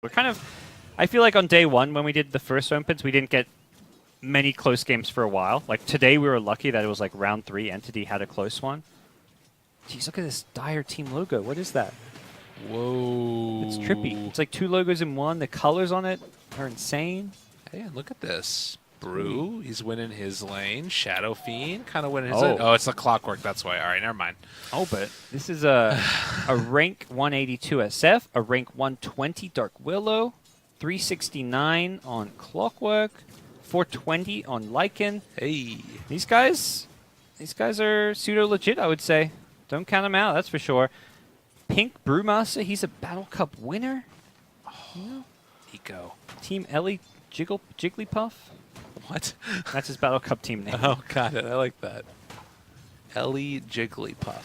We're kind of, I feel like on day one when we did the first opens, we didn't get many close games for a while. Like today we were lucky that it was like round 3, Entity had a close one. Jeez, look at this dire team logo. What is that? Whoa. It's trippy. It's like 2 logos in one. The colors on it are insane. Hey, look at this. Brew, he's winning his lane. Shadow Fiend, kind of winning his Oh. lane. Oh, it's the clockwork, that's why. All right, never mind. Oh, but this is a rank 182 SF, a rank 120 Dark Willow, 369 on Clockwork, 420 on Lycan. Hey. These guys are pseudo legit, I would say. Don't count them out, that's for sure. Pink Brewmaster, he's a Battle Cup winner. Oh, Eco. Team Ellie Jigglypuff. What? That's his Battle Cup team name. Oh, got it. I like that. Ellie Jigglypuff.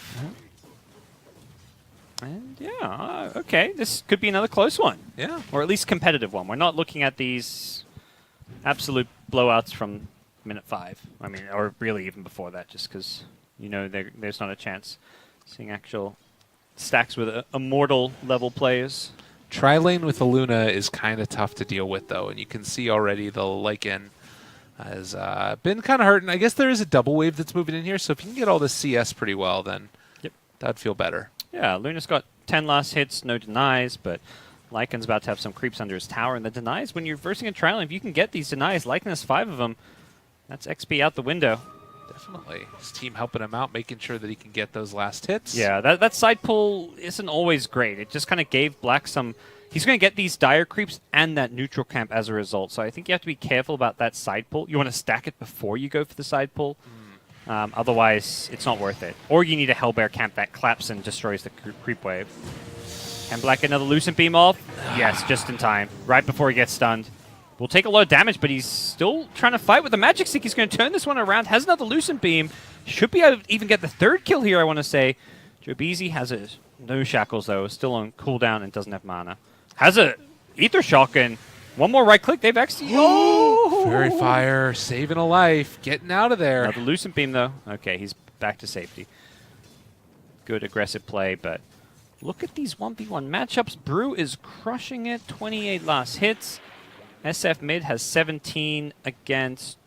And yeah, okay, this could be another close one. Yeah. Or at least competitive one. We're not looking at these absolute blowouts from minute 5. I mean, or really even before that, just because, you know, there's not a chance. Seeing actual stacks with immortal level players. Tri-lane with the Luna is kind of tough to deal with, though, and you can see already the Lycan has been kind of hurting. I guess there is a double wave that's moving in here, so if you can get all this CS pretty well, then that'd feel better. Yeah, Luna's got 10 last hits, no denies, but Lycan's about to have some creeps under his tower, and the denies, when you're versing a Tri-lane, if you can get these denies, Lycan has 5 of them, that's XP out the window. Definitely. His team helping him out, making sure that he can get those last hits. Yeah, that side pull isn't always great. It just kind of gave Black some... He's going to get these dire creeps and that neutral camp as a result. So I think you have to be careful about that side pull. You want to stack it before you go for the side pull. Otherwise, it's not worth it. Or you need a Hellbear camp that claps and destroys the creep wave. Can Black get another Lucent Beam off? Yes, just in time. Right before he gets stunned. Will take a lot of damage, but he's still trying to fight with the Magic Stick. He's going to turn this one around. Has another Lucent Beam. Should be able to even get the 3rd kill here, I want to say. GoDz has no shackles, though. Still on cooldown and doesn't have mana. Has a Ether Shock, and one more right click. They've actually... Oh! Fairy Fire, saving a life, getting out of there. Another Lucent Beam, though. Okay, he's back to safety. Good aggressive play, but look at these 1v1 matchups. Brew is crushing it. 28 last hits. SF mid has 17 against...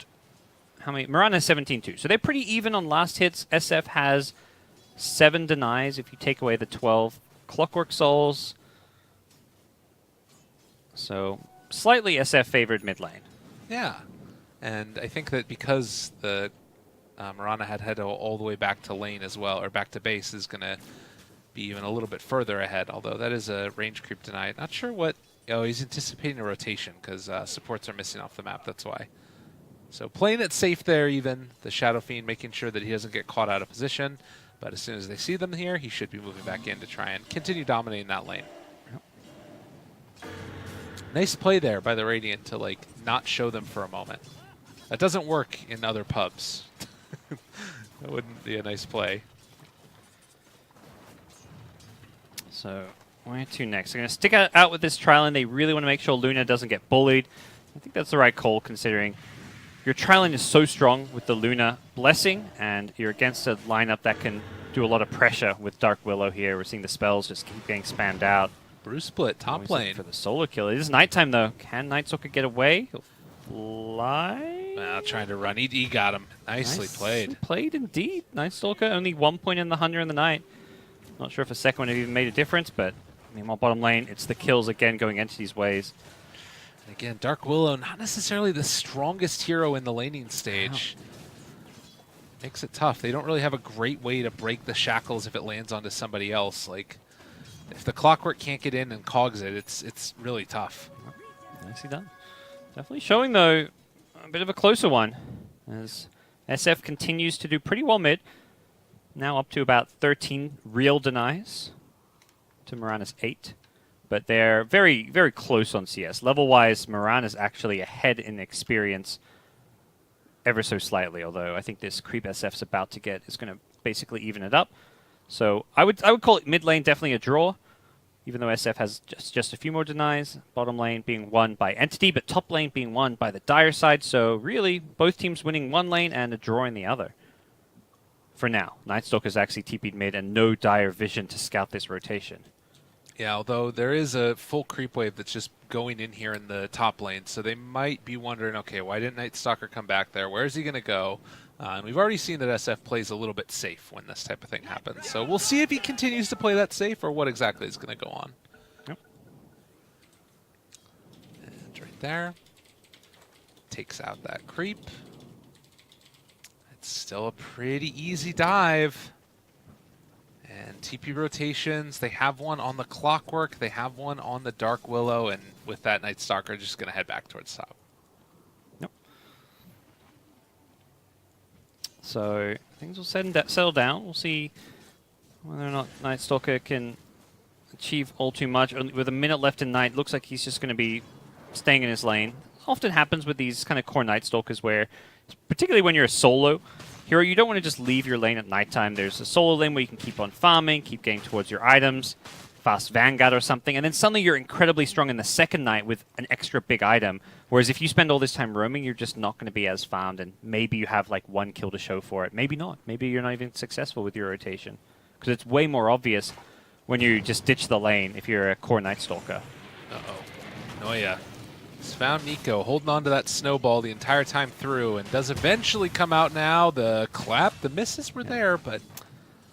How many? Mirana has 17 too. So they're pretty even on last hits. SF has 7 denies if you take away the 12 Clockwork Souls. So slightly SF favored mid lane. Yeah. And I think that because the Mirana had all the way back to lane as well, or back to base, is going to be even a little bit further ahead, although that is a range creep tonight. Not sure what... Oh, he's anticipating a rotation because supports are missing off the map, that's why. So playing it safe there even, the Shadow Fiend making sure that he doesn't get caught out of position, but as soon as they see them here, he should be moving back in to try and continue dominating that lane. Nice play there by the Radiant to like not show them for a moment. That doesn't work in other pubs. That wouldn't be a nice play. So where to next? They're going to stick out with this Tri-lane. They really want to make sure Luna doesn't get bullied. I think that's the right call considering your Tri-lane is so strong with the Luna Blessing, and you're against a lineup that can do a lot of pressure with Dark Willow here. We're seeing the spells just keep getting spammed out. Brew split, top Always lane. looking for the solo kill. It is nighttime, though. Can Night Stalker get away? He'll fly. Trying to run. He got him. Nicely played. Played, indeed. Night Stalker, only 1 point in the Hunter in the night. Not sure if a second one have even made a difference, but meanwhile, bottom lane, it's the kills again going Entity's ways. And again, Dark Willow, not necessarily the strongest hero in the laning stage. Wow. Makes it tough. They don't really have a great way to break the shackles if it lands onto somebody else. Like, if the Clockwork can't get in and cogs it, it's really tough. Nicely done. Definitely showing, though, a bit of a closer one, as SF continues to do pretty well mid. Now up to about 13 real denies to Mirana's 8. But they're very, very close on CS. Level-wise, Mirana's actually ahead in experience ever so slightly, although I think this creep SF's about to get is going to basically even it up. So I would call it mid lane definitely a draw, even though SF has just a few more denies. Bottom lane being won by Entity, but top lane being won by the Dire side. So really, both teams winning one lane and a draw in the other. For now, Night Stalker's actually TP'd mid and no Dire vision to scout this rotation. Yeah, although there is a full creep wave that's just going in here in the top lane, so they might be wondering, okay, why didn't Night Stalker come back there? Where is he going to go? And we've already seen that SF plays a little bit safe when this type of thing happens. So we'll see if he continues to play that safe or what exactly is going to go on. Yep. And right there. Takes out that creep. It's still a pretty easy dive. And TP rotations, they have one on the Clockwork, they have one on the Dark Willow, and with that, Night Stalker just going to head back towards top. Yep. So things will settle down. We'll see whether or not Night Stalker can achieve all too much. With a minute left in Night, looks like he's just going to be staying in his lane. Often happens with these kind of core Night Stalkers where, particularly when you're a solo hero, you don't want to just leave your lane at nighttime. There's a solo lane where you can keep on farming, keep getting towards your items, fast Vanguard or something, and then suddenly you're incredibly strong in the second night with an extra big item. Whereas if you spend all this time roaming, you're just not going to be as farmed, and maybe you have like one kill to show for it. Maybe not. Maybe you're not even successful with your rotation. Because it's way more obvious when you just ditch the lane if you're a core Night Stalker. Uh-oh. Noya. He's found Nico holding on to that snowball the entire time through and does eventually come out now. The clap, the misses were there, but...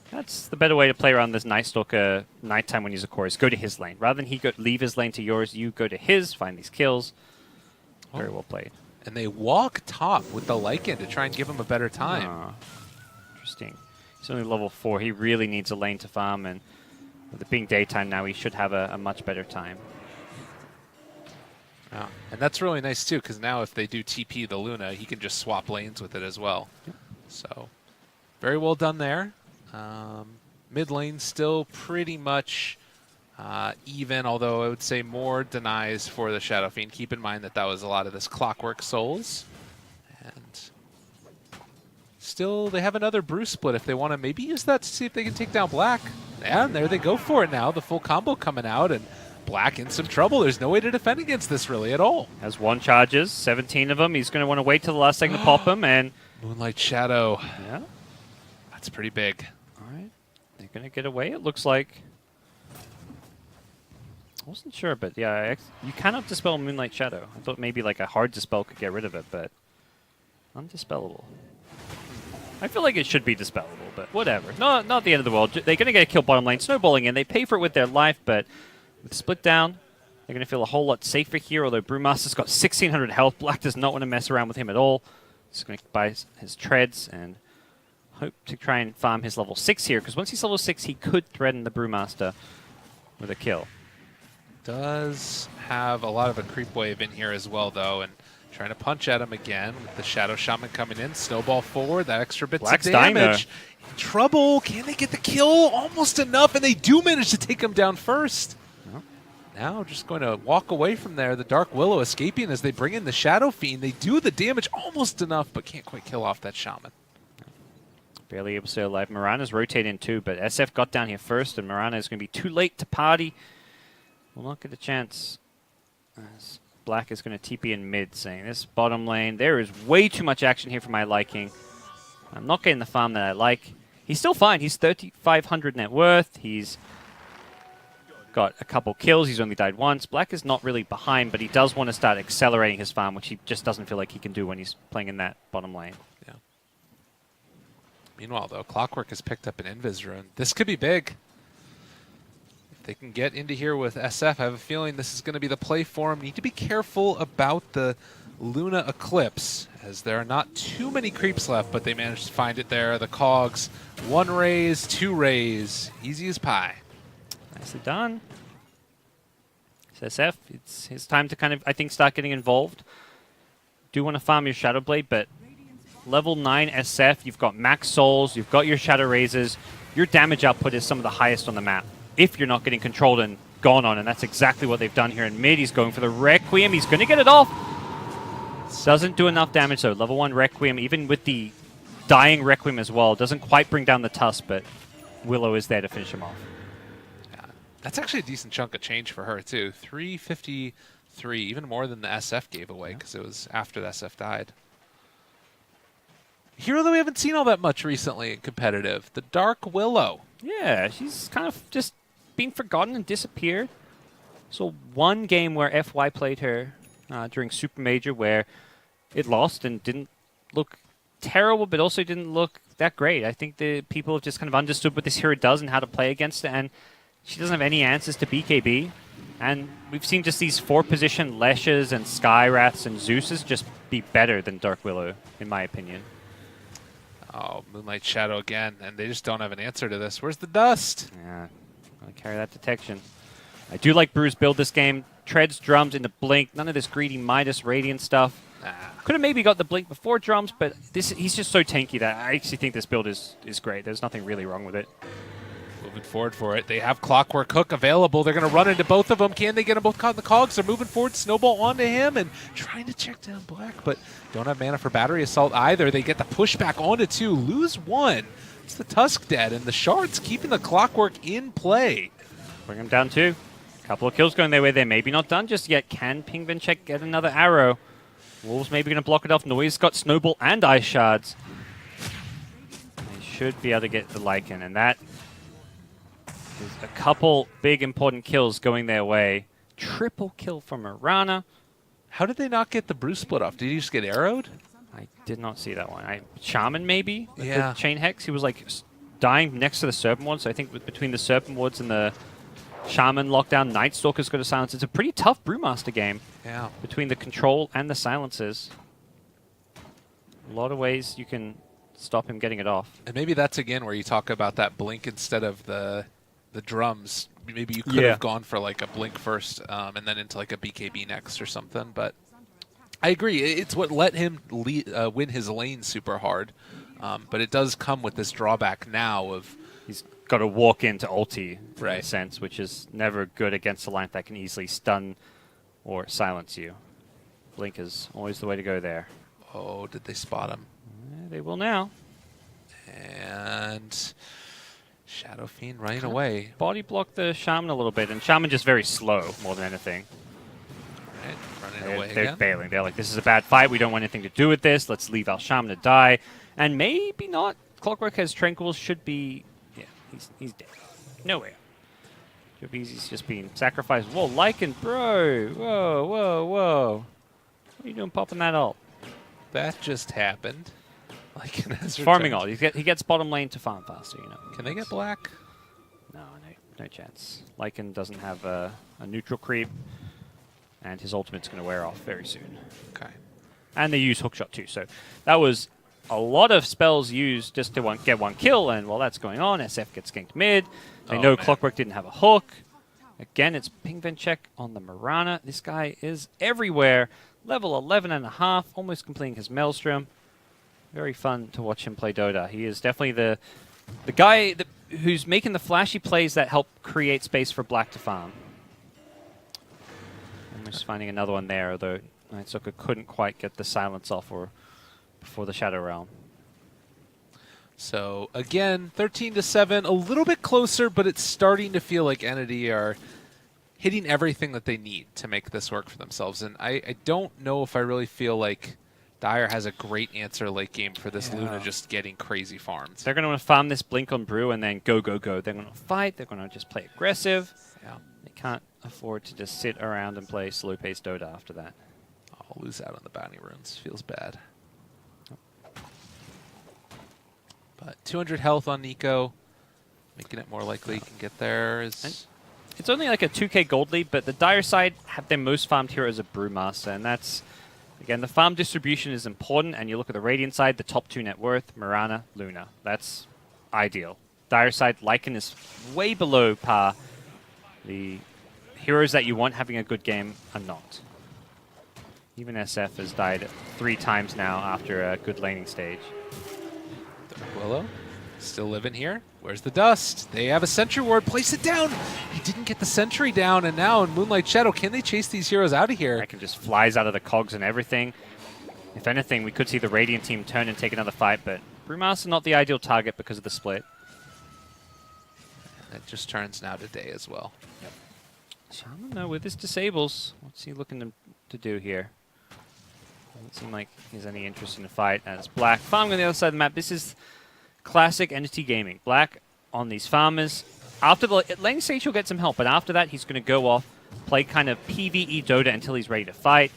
That's the better way to play around this Night Stalker nighttime when he's a core, is go to his lane. Rather than he leave his lane to yours, you go to his, find these kills. Very well played. And they walk top with the Lycan to try and give him a better time. Interesting. He's only level 4. He really needs a lane to farm, and with it being daytime now, he should have a much better time. Yeah. And that's really nice too, because now if they do TP the Luna, he can just swap lanes with it as well. Yep. So, very well done there. Mid lane still pretty much even, although I would say more denies for the Shadow Fiend. Keep in mind that that was a lot of this Clockwork Souls. And still, they have another Brew split if they want to maybe use that to see if they can take down Black. Yeah, and there they go for it now. The full combo coming out, and Black in some trouble. There's no way to defend against this really at all. Has 1 charges, 17 of them. He's going to want to wait till the last second to pop him, and... Moonlight Shadow. Yeah. That's pretty big. All right. They're going to get away, it looks like. I wasn't sure, but yeah, you cannot dispel Moonlight Shadow. I thought maybe like a hard dispel could get rid of it, but undispellable. I feel like it should be dispellable, but whatever. Not the end of the world. They're going to get a kill bottom lane, snowballing in. They pay for it with their life, but with split down, they're going to feel a whole lot safer here, although Brewmaster's got 1,600 health. Black does not want to mess around with him at all. He's going to buy his treads and hope to try and farm his level 6 here, because once he's level 6, he could threaten the Brewmaster with a kill. Does have a lot of a creep wave in here as well, though, and trying to punch at him again with the Shadow Shaman coming in. Snowball forward, that extra bits Black's of damage. In trouble. Can they get the kill? Almost enough, and they do manage to take him down first. No. Now just going to walk away from there. The Dark Willow escaping as they bring in the Shadow Fiend. They do the damage almost enough, but can't quite kill off that Shaman. Barely able to stay alive. Mirana's rotating too, but SF got down here first, and Mirana is going to be too late to party. Will not get a chance. As Black is going to TP in mid, saying this bottom lane, there is way too much action here for my liking. I'm not getting the farm that I like. He's still fine. He's 3,500 net worth. He's got a couple kills. He's only died once. Black is not really behind, but he does want to start accelerating his farm, which he just doesn't feel like he can do when he's playing in that bottom lane. Yeah. Meanwhile, though, Clockwork has picked up an Invis rune. This could be big. They can get into here with SF. I have a feeling this is going to be the play for him. Need to be careful about the Luna Eclipse, as there are not too many creeps left, but they managed to find it there. The Cogs, 1 raise, 2 raise. Easy as pie. Nicely done. It's SF, it's his time to kind of, I think, start getting involved. Do want to farm your Shadow Blade, but level 9 SF, you've got max souls, you've got your Shadow Razors. Your damage output is some of the highest on the map, if you're not getting controlled and gone on, and that's exactly what they've done here in mid. He's going for the Requiem. He's going to get it off. Doesn't do enough damage, though. Level 1 Requiem, even with the dying Requiem as well, doesn't quite bring down the Tusk, but Willow is there to finish him off. Yeah, that's actually a decent chunk of change for her, too. 353, even more than the SF gave away, because it was after the SF died. Hero that we haven't seen all that much recently in competitive, the Dark Willow. Yeah, she's kind of just been forgotten and disappeared. So one game where FY played her during Super Major where it lost and didn't look terrible, but also didn't look that great. I think the people have just kind of understood what this hero does and how to play against it, and she doesn't have any answers to BKB. And we've seen just these 4-position Leshes and Skywraths and Zeuses just be better than Dark Willow, in my opinion. Oh, Moonlight Shadow again, and they just don't have an answer to this. Where's the dust? Yeah, gonna carry that detection. I do like Brew's build this game. Treads, drums into Blink. None of this greedy Midas Radiant stuff. Could have maybe got the Blink before drums, but he's just so tanky that I actually think this build is great. There's nothing really wrong with it. Moving forward for it. They have Clockwork Hook available. They're going to run into both of them. Can they get them both caught in the cogs? They're moving forward. Snowball onto him and trying to check down Black, but don't have mana for Battery Assault either. They get the pushback onto 2. Lose 1. It's the Tusk dead, and the Shards keeping the Clockwork in play. Bring him down 2. Couple of kills going their way. They're maybe not done just yet. Can Ping Check get another arrow? Wolves maybe going to block it off. Noise got Snowball and Ice Shards. They should be able to get the Lycan, and that is a couple big important kills going their way. Triple kill from Mirana. How did they not get the Brew split off? Did he just get arrowed? I did not see that one. Shaman maybe? With Yeah. the Chain Hex. He was like dying next to the Serpent Ward, so I think between the Serpent Wards and the Shaman lockdown, Night Stalker's got a silence. It's a pretty tough Brewmaster game. Yeah. Between the control and the silences. A lot of ways you can stop him getting it off. And maybe that's again where you talk about that Blink instead of the drums. Maybe you could have gone for like a Blink first and then into like a BKB next or something. But I agree. It's what let him win his lane super hard. But it does come with this drawback now of... He's got to walk into ulti, right, in a sense, which is never good against a line that can easily stun or silence you. Blink is always the way to go there. Oh, did they spot him? They will now. And Shadow Fiend running away. Body block the Shaman a little bit, and Shaman just very slow more than anything. Right, running away They're again. failing. They're like, this is a bad fight. We don't want anything to do with this. Let's leave our Shaman to die. And maybe not. Clockwork has Tranquils, should be... Yeah, he's dead. Nowhere. Jovizi's just being sacrificed. Whoa, Lycan, bro. Whoa, whoa, whoa. What are you doing popping that ult? That just happened. Lycan has Farming returned. ult. He gets bottom lane to farm faster, you know. Can they get Black? No chance. Lycan doesn't have a neutral creep, and his ultimate's going to wear off very soon. Okay. And they use Hookshot too, so that was a lot of spells used just to get one kill, and while that's going on, SF gets ganked mid. They know Clockwork didn't have a hook. Again, it's Ping check on the Mirana. This guy is everywhere. Level 11.5, almost completing his Maelstrom. Very fun to watch him play Dota. He is definitely the guy who's making the flashy plays that help create space for Black to farm. Almost finding another one there, although Nightstalker couldn't quite get the silence off before the Shadow Realm. So again, 13-7, a little bit closer, but it's starting to feel like Entity are hitting everything that they need to make this work for themselves. And I don't know if I really feel like Dire has a great answer late game for this Luna just getting crazy farms. They're going to want to farm this Blink on Brew and then go. They're going to fight. They're going to just play aggressive. Yeah. They can't afford to just sit around and play slow-paced Dota after that. I'll lose out on the bounty runes. Feels bad. But 200 health on Nico, making it more likely he can get there. It's only like a 2k gold lead, but the Dire side have their most farmed hero as a Brewmaster, and that's, again, the farm distribution is important, and you look at the Radiant side, the top 2 net worth, Mirana, Luna. That's ideal. Dire side, Lycan is way below par. The heroes that you want having a good game are not. Even SF has died 3 times now after a good laning stage. Willow still living here. Where's the dust? They have a sentry ward. Place it down. He didn't get the sentry down, and now in Moonlight Shadow, can they chase these heroes out of here? Lycan just flies out of the cogs and everything. If anything, we could see the Radiant team turn and take another fight, but Brewmaster not the ideal target because of the split. It just turns now to day as well. Yep. Shaman, though, with his disables, what's he looking to do here? Doesn't seem like he has any interest in the fight. As Black farming on the other side of the map. This is classic Entity gaming. Black on these farmers, after the lane stage, he'll get some help, but after that, he's going to go off, play kind of PvE Dota until he's ready to fight,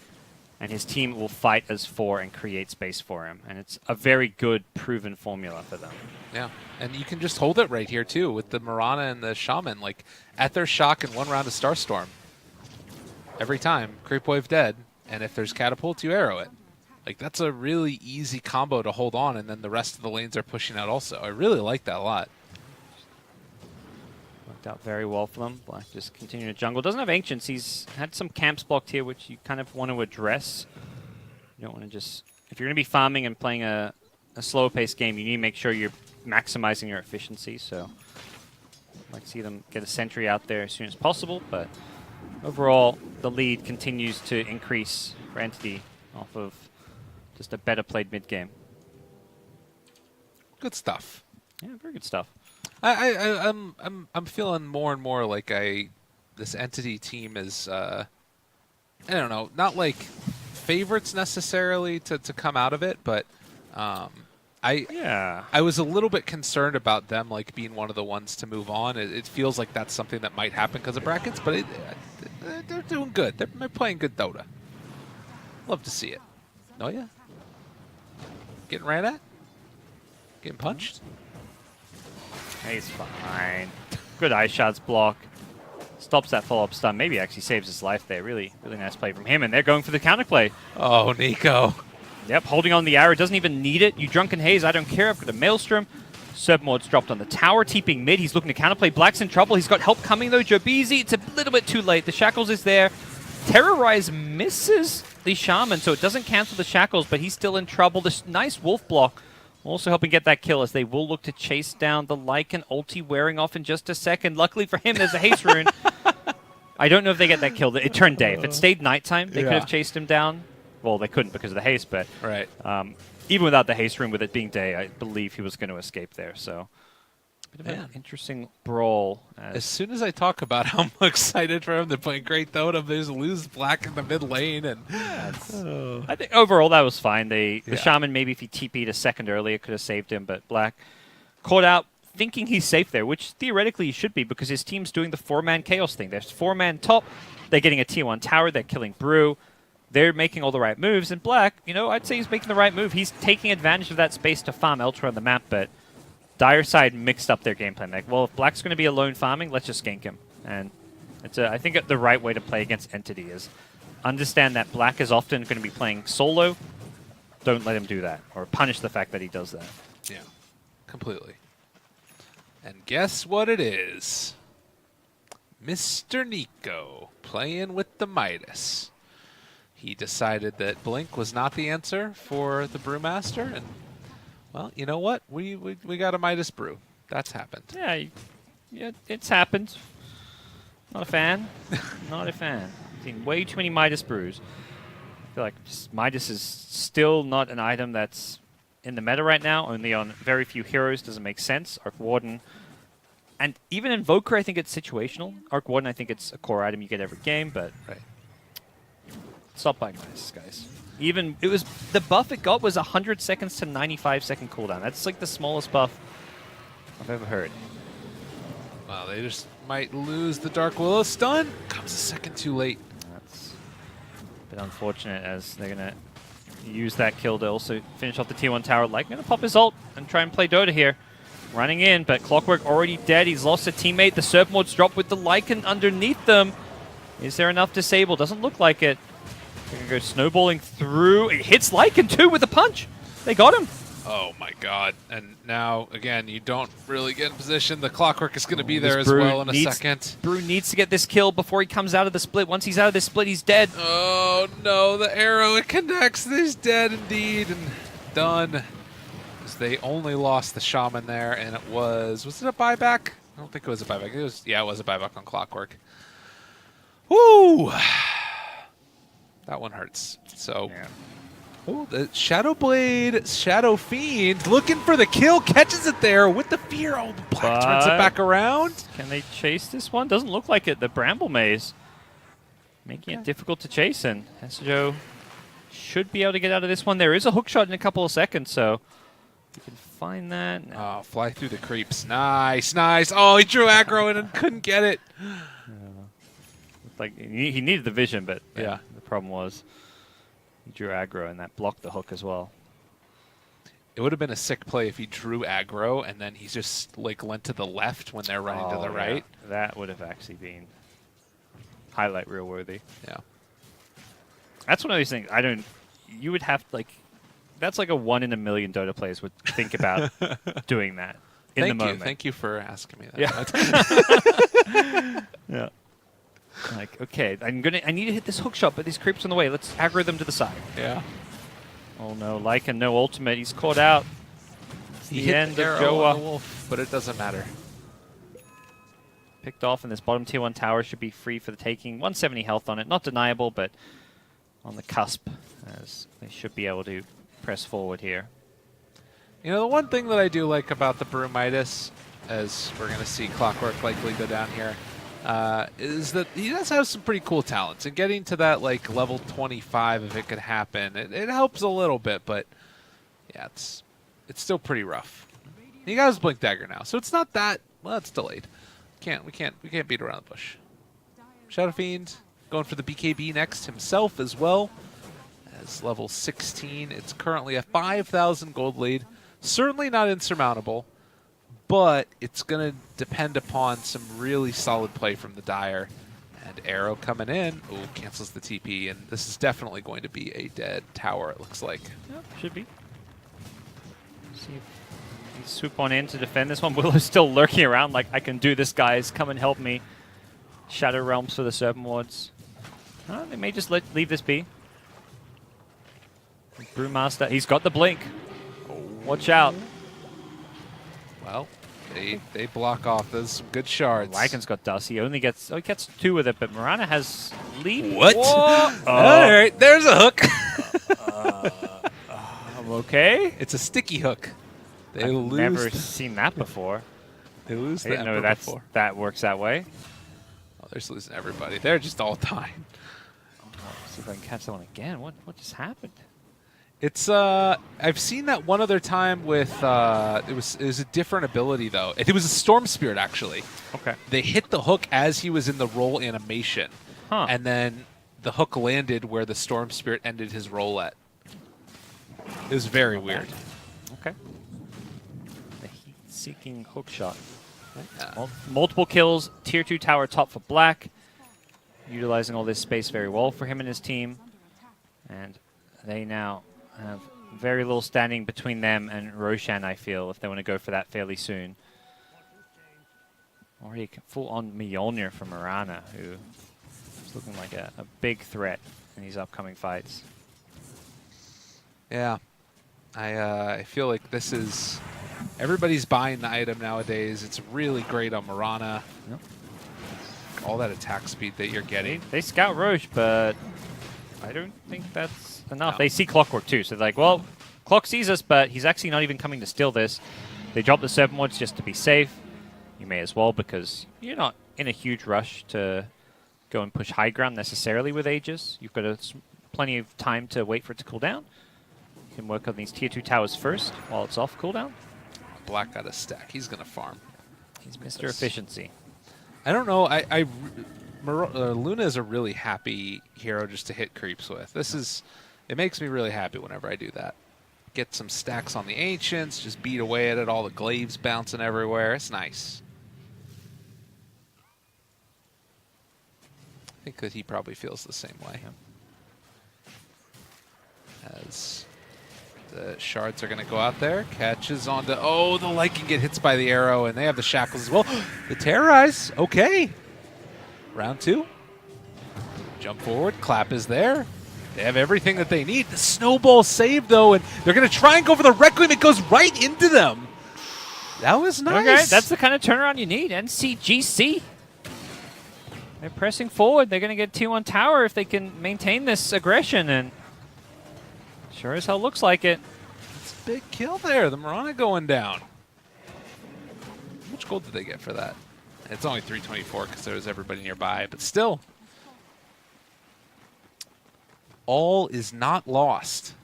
and his team will fight as 4 and create space for him. And it's a very good, proven formula for them. Yeah, and you can just hold it right here, too, with the Mirana and the Shaman. Like, at their shock in 1 round of Starstorm. Every time, Creep Wave dead, and if there's Catapult, you arrow it. Like, that's a really easy combo to hold on, and then the rest of the lanes are pushing out also. I really like that a lot. Worked out very well for them. Black just continuing to jungle. Doesn't have Ancients. He's had some camps blocked here, which you kind of want to address. You don't want to just... If you're going to be farming and playing a slower paced game, you need to make sure you're maximizing your efficiency. So I'd like to see them get a sentry out there as soon as possible. But overall, the lead continues to increase for Entity off of just a better played mid game. Good stuff. Yeah, very good stuff. I'm feeling more and more like this Entity team is I don't know, not like favorites necessarily to come out of it, but I was a little bit concerned about them like being one of the ones to move on. It feels like that's something that might happen because of brackets, but they're doing good. They're playing good Dota. Love to see it. Oh yeah, getting ran at, getting punched. He's fine. Good ice shots block. Stops that follow-up stun. Maybe actually saves his life there. Really, really nice play from him. And they're going for the counterplay. Oh, Nico. Yep, holding on the arrow. Doesn't even need it. You Drunken Haze, I don't care. I've got a Maelstrom. Serpmord's dropped on the tower. TPing mid. He's looking to counterplay. Black's in trouble. He's got help coming, though. GoDz, it's a little bit too late. The Shackles is there. Terrorize misses the Shaman, so it doesn't cancel the Shackles, but he's still in trouble. This nice Wolf block also helping get that kill as they will look to chase down the Lycan. Ulti wearing off in just a second. Luckily for him, there's a haste rune. I don't know if they get that kill. It turned day. If it stayed nighttime, they could have chased him down. Well, they couldn't because of the haste, but right. Even without the haste rune, with it being day, I believe he was going to escape there. So, bit of an interesting brawl. As soon as I talk about how I'm excited for him, they're playing great Dota. They just lose Black in the mid lane, and I think overall that was fine. The Shaman, maybe if he TP'd a second earlier, could have saved him, but Black caught out thinking he's safe there, which theoretically he should be because his team's doing the 4-man Chaos thing. There's 4-man top. They're getting a tier 1 tower. They're killing Brew. They're making all the right moves, and Black, I'd say he's making the right move. He's taking advantage of that space to farm elsewhere on the map, but Dire side mixed up their game plan. Like, well, if Black's going to be alone farming, let's just gank him. And it's I think the right way to play against Entity is understand that Black is often going to be playing solo. Don't let him do that, or punish the fact that he does that. Yeah, completely. And guess what it is? Mr. Nico playing with the Midas. He decided that Blink was not the answer for the Brewmaster, and well, you know what? We got a Midas Brew. That's happened. Yeah, it's happened. Not a fan. Not a fan. I've seen way too many Midas Brews. I feel like Midas is still not an item that's in the meta right now. Only on very few heroes does it make sense. Arc Warden. And even Invoker, I think it's situational. Arc Warden, I think it's a core item you get every game, but stop buying Midas, guys. Even the buff it got was 100 seconds to 95 second cooldown. That's like the smallest buff I've ever heard. Wow, they just might lose the Dark Willow stun. Comes a second too late. That's a bit unfortunate as they're going to use that kill to also finish off the tier 1 tower. Like, going to pop his ult and try and play Dota here. Running in, but Clockwork already dead. He's lost a teammate. The Serpmord's dropped with the Lycan underneath them. Is there enough disable? Doesn't look like it. They're going to go snowballing through. It hits Lycan too with a punch. They got him. Oh my god. And now, again, you don't really get in position. The Clockwork is going to be there as well in a second. Brew needs to get this kill before he comes out of the split. Once he's out of this split, he's dead. Oh no, the arrow, it connects. He's dead indeed. And done. They only lost the Shaman there, and it was it a buyback? I don't think it was a buyback. It was a buyback on Clockwork. Woo! That one hurts. So, the Shadow Blade, Shadow Fiend, looking for the kill, catches it there with the fear. Oh, the Black turns it back around. Can they chase this one? Doesn't look like it. The Bramble Maze making it difficult to chase, and Hesejo should be able to get out of this one. There is a hook shot in a couple of seconds, so You can find that. Oh, fly through the creeps. Nice, nice. Oh, he drew aggro and couldn't get it. Like he needed the vision, but Yeah. the problem was he drew aggro and that blocked the hook as well. It would have been a sick play if he drew aggro and then he's just like lent to the left when they're running to the right. That would have actually been highlight reel worthy. Yeah. That's one of these things. You would have like. That's like a 1 in a million Dota players would think about doing that in the moment. Thank you for asking me Yeah. that. Yeah. Like, okay, I need to hit this hook shot, but these creeps on the way. Let's aggro them to the side. Yeah. Oh no, Lycan, no ultimate. He's caught out. It's He the hit end the of arrow on the Joa. wolf, but it doesn't matter. Picked off, and this bottom tier 1 tower should be free for the taking. 170 health on it. Not deniable, but on the cusp, as they should be able to press forward here. You know, the one thing that I do like about the Brumitis, as we're going to see Clockwork likely go down here, is that he does have some pretty cool talents. And getting to that, like, level 25, if it could happen, it helps a little bit, but yeah, it's still pretty rough. He got his Blink Dagger now, so it's not that, well, it's delayed. We can't beat around the bush. Shadow Fiend going for the BKB next himself as well. As level 16, it's currently a 5,000 gold lead. Certainly not insurmountable, but it's going to depend upon some really solid play from the Dire. And Arrow coming in, ooh, cancels the TP, and this is definitely going to be a dead tower, it looks like. Yep, should be. See if we swoop on in to defend this one. Willow's still lurking around like, I can do this, guys. Come and help me. Shadow Realms for the Serpent Wards. They may just leave this be. Brewmaster, he's got the blink. Watch out. Well, they block off. Those some good shards. Lycan's got dust. He only gets he gets 2 with it, but Mirana has lead. What? All right, there's a hook. Okay. It's a sticky hook. They I've lose. never seen that before. They lose I the didn't know Emperor before. that works that way. Oh, they're just losing everybody. They're just all dying. See if I can catch that one again. What just happened? It's I've seen that one other time with it was a different ability though. It was a Storm Spirit actually. Okay. They hit the hook as he was in the roll animation, and then the hook landed where the Storm Spirit ended his roll at. It was very weird. Okay. The heat-seeking hook shot. Yeah. Multiple kills. Tier 2 tower top for Black. Utilizing all this space very well for him and his team. And they now have very little standing between them and Roshan, I feel, if they want to go for that fairly soon. Already full-on Mjolnir from Mirana, who is looking like a big threat in these upcoming fights. Yeah, I feel like this is everybody's buying the item nowadays. It's really great on Mirana. Yep. All that attack speed that you're getting. They scout Roche, but I don't think that's enough. No. They see Clockwork too, so they're like, well, Clock sees us, but he's actually not even coming to steal this. They drop the Serpent Wards just to be safe. You may as well, because you're not in a huge rush to go and push high ground necessarily with Aegis. You've got plenty of time to wait for it to cool down. You can work on these tier 2 towers first while it's off cooldown. Black got a stack. He's going to farm. He's Mr. Efficiency. I don't know. Luna is a really happy hero just to hit creeps with. It makes me really happy whenever I do that. Get some stacks on the Ancients, just beat away at it, all the glaives bouncing everywhere. It's nice. I think that he probably feels the same way. As the shards are going to go out there. Catches onto... Oh, the Lycan get hits by the arrow, and they have the shackles as well. The Terrorize. Okay. Round 2. Jump forward. Clap is there. They have everything that they need. The snowball save, though, and they're going to try and go for the Requiem. It goes right into them. That was nice. Okay, that's the kind of turnaround you need. NCGC. They're pressing forward. They're going to get T1 tower if they can maintain this aggression, and sure as hell looks like it. It's a big kill there. The Mirana going down. How much gold did they get for that? It's only 324 because there was everybody nearby, but still. All is not lost.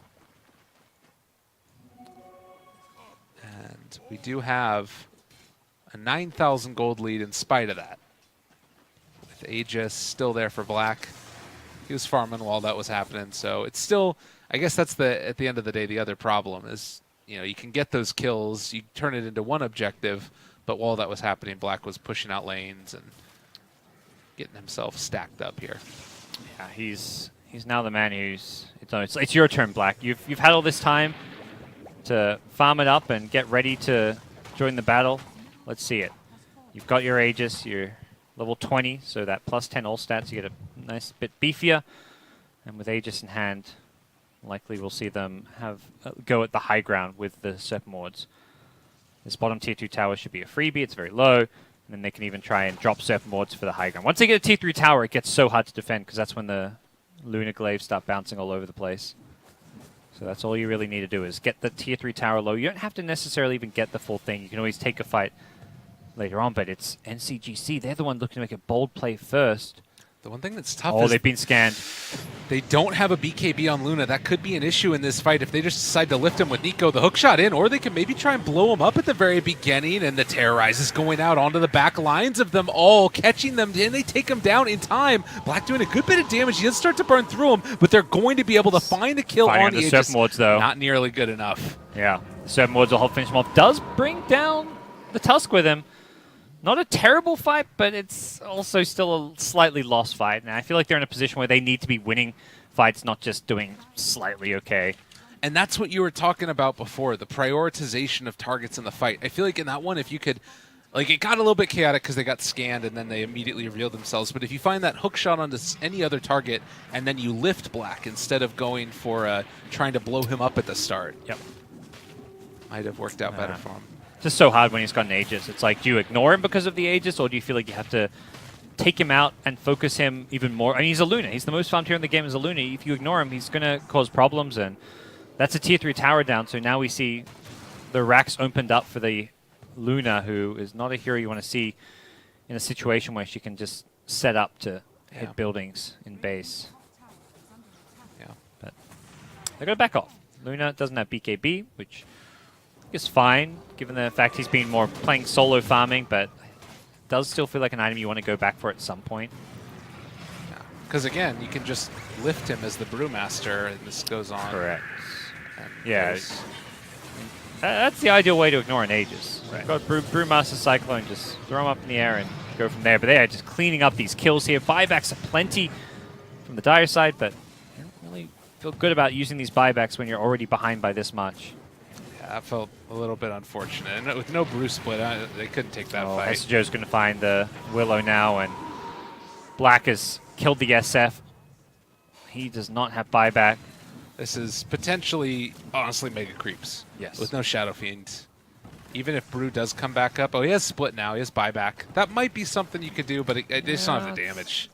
and we do have a 9,000 gold lead in spite of that. With Aegis still there for Black. He was farming while that was happening, so it's still, I guess that's at the end of the day, the other problem is, you can get those kills, you turn it into one objective, but while that was happening, Black was pushing out lanes and getting himself stacked up here. Yeah, he's now the man who's... It's your turn, Black. You've had all this time to farm it up and get ready to join the battle. Let's see it. You've got your Aegis, you're level 20, so that plus 10 all stats, you get a nice bit beefier. And with Aegis in hand, likely we'll see them have go at the high ground with the Serpent Wards. This bottom tier 2 tower should be a freebie, it's very low, and then they can even try and drop Serpent Wards for the high ground. Once they get a tier 3 tower, it gets so hard to defend, because that's when the Lunar Glaives start bouncing all over the place. So that's all you really need to do is get the tier 3 tower low. You don't have to necessarily even get the full thing. You can always take a fight later on, but it's NCGC. They're the one looking to make a bold play first. The one thing that's tough is they've been scanned. They don't have a BKB on Luna. That could be an issue in this fight if they just decide to lift him with Nico the hookshot in, or they can maybe try and blow him up at the very beginning, and the Terrorize is going out onto the back lines of them all, catching them, and they take him down in time. Black doing a good bit of damage. He does start to burn through him, but they're going to be able to find the kill on the Serpent Wards, though. Not nearly good enough. Yeah, the Serpent Wards will help finish him off. Does bring down the Tusk with him. Not a terrible fight, but it's also still a slightly lost fight. And I feel like they're in a position where they need to be winning fights, not just doing slightly okay. And that's what you were talking about before, the prioritization of targets in the fight. I feel like in that one, if you could... Like, it got a little bit chaotic because they got scanned and then they immediately revealed themselves. But if you find that hook shot onto any other target and then you lift Black instead of going for trying to blow him up at the start, yep, might have worked out better for him. Just so hard when he's got an Aegis. It's like, do you ignore him because of the Aegis, or do you feel like you have to take him out and focus him even more? I mean, he's a Luna. He's the most farmed hero in the game as a Luna. If you ignore him, he's going to cause problems, and that's a tier 3 tower down. So now we see the racks opened up for the Luna, who is not a hero you want to see in a situation where she can just set up to hit buildings in base. Yeah, but they're going to back off. Luna doesn't have BKB, which is fine, given the fact he's been more playing solo farming, but does still feel like an item you want to go back for at some point. Because again, you can just lift him as the Brewmaster, and this goes on. Correct. Yeah, that's the ideal way to ignore an Aegis. Right. Got Brewmaster Cyclone, just throw him up in the air and go from there. But they are just cleaning up these kills here. Buybacks are plenty from the Dire side, but I don't really feel good about using these buybacks when you're already behind by this much. That felt a little bit unfortunate. And with no brew split, they couldn't take that fight. SJO's going to find the Willow now, and Black has killed the SF. He does not have buyback. This is potentially, honestly, Mega Creeps. Yes. With no Shadow Fiend. Even if Brew does come back up. Oh, he has split now. He has buyback. That might be something you could do, but it just don't have the damage.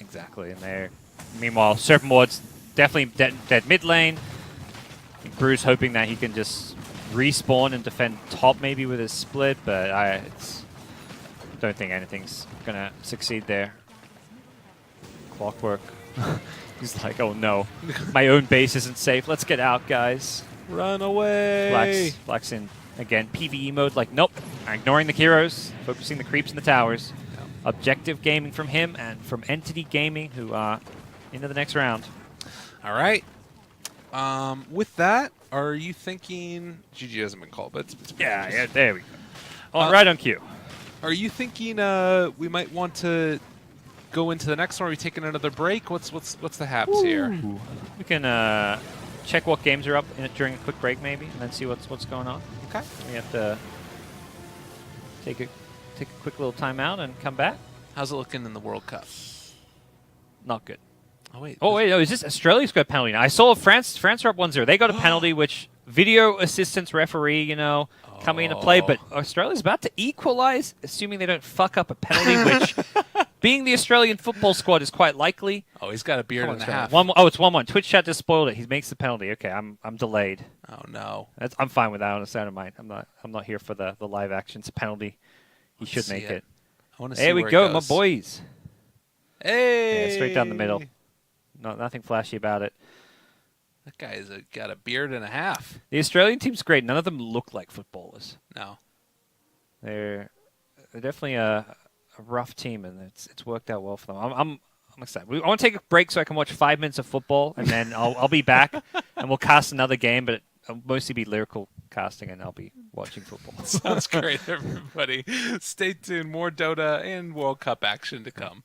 Exactly. And there. Meanwhile, Serpent Ward's definitely dead mid lane. Brew's hoping that he can just respawn and defend top maybe with his split, but I don't think anything's going to succeed there. Clockwork. He's like, oh no, my own base isn't safe. Let's get out, guys. Run away. Black's in, again, PvE mode. Like, nope, ignoring the heroes, focusing the creeps in the towers. Yep. Objective gaming from him and from Entity Gaming, who are into the next round. All right. With that, are you thinking... GG hasn't been called, but it's yeah, there we go. Right on cue. Are you thinking we might want to go into the next one? Are we taking another break? What's the haps here? We can check what games are up during a quick break, maybe, and then see what's going on. Okay. We have to take a quick little timeout and come back. How's it looking in the World Cup? Not good. Oh wait. Oh wait. No, is this Australia's got a penalty now? I saw France are up 1-0. They got a penalty, which video assistance referee, coming into play. But Australia's about to equalize, assuming they don't fuck up a penalty, which, being the Australian football squad, is quite likely. Oh, he's got a beard and a half. It's 1-1. Twitch chat just spoiled it. He makes the penalty. Okay, I'm delayed. Oh no. I'm fine with that. Honestly, I don't mind. I'm not here for the live action. It's a penalty. He should make it. I want to see There we go, my boys. Hey. Yeah, straight down the middle. Nothing flashy about it. That guy's got a beard and a half. The Australian team's great. None of them look like footballers. No. They're definitely a rough team, and it's worked out well for them. I'm excited. I want to take a break so I can watch 5 minutes of football, and then I'll be back, and we'll cast another game, but it'll mostly be lyrical casting, and I'll be watching football. Sounds great, everybody. Stay tuned. More Dota and World Cup action to come.